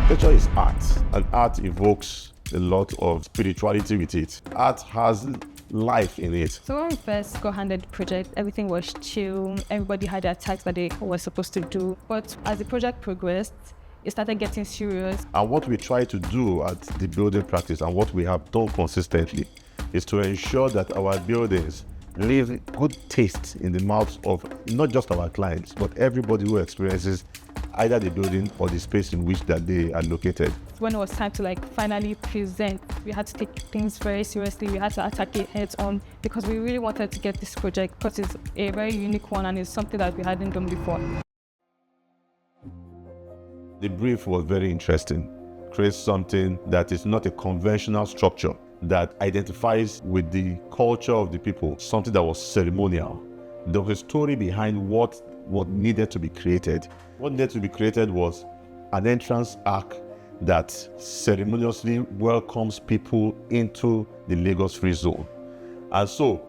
Architecture is art, and art evokes a lot of spirituality with it. Art has life in it. So when we first got handed the project, everything was chill. Everybody had their tasks that they were supposed to do. But as the project progressed, it started getting serious. And what we try to do at the building practice, and what we have done consistently, is to ensure that our buildings leave good taste in the mouths of not just our clients, but everybody who experiences either the building or the space in which that they are located. When it was time to finally present, we had to take things very seriously. We had to attack it heads on because we really wanted to get this project because it's a very unique one and it's something that we hadn't done before. The brief was very interesting. Create something that is not a conventional structure, that identifies with the culture of the people, something that was ceremonial. There was a story behind what needed to be created. What needed to be created was an entrance arc that ceremoniously welcomes people into the Lagos Free Zone. And so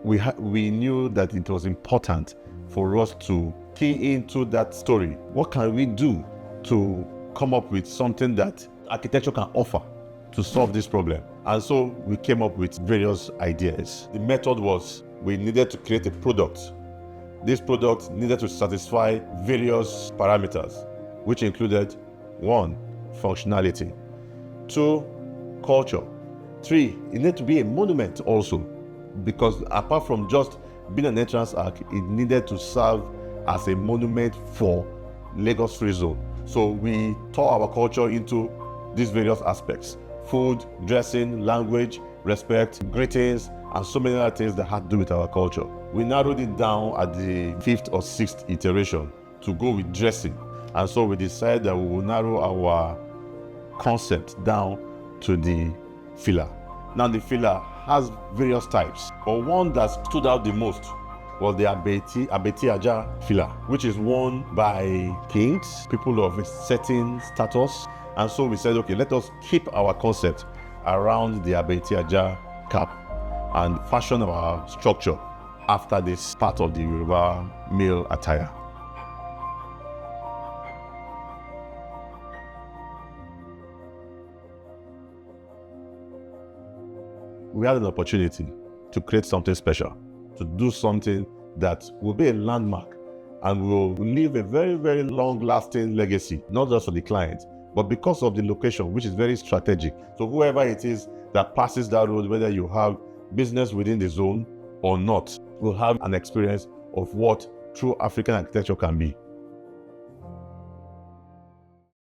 we knew that it was important for us to key into that story. What can we do to come up with something that architecture can offer to solve this problem? And so we came up with various ideas. The method was we needed to create a product. This product needed to satisfy various parameters, which included 1, functionality, 2, culture, 3, it needed to be a monument also, because apart from just being an entrance arc, it needed to serve as a monument for Lagos Free Zone. So we tore our culture into these various aspects: food, dressing, language, respect, greetings, and so many other things that had to do with our culture. We narrowed it down at the 5th or 6th iteration to go with dressing. And so we decided that we will narrow our concept down to the filler. Now the filler has various types, but one that stood out the most was the Abeti Aja filler, which is worn by kings, people of a certain status. And so we said, okay, let us keep our concept around the Abeti Aja cap and fashion our structure after this part of the Yoruba male attire. We had an opportunity to create something special, to do something that will be a landmark and will leave a very, very long-lasting legacy, not just for the client, but because of the location, which is very strategic. So whoever it is that passes that road, whether you have business within the zone or not, will have an experience of what true African architecture can be.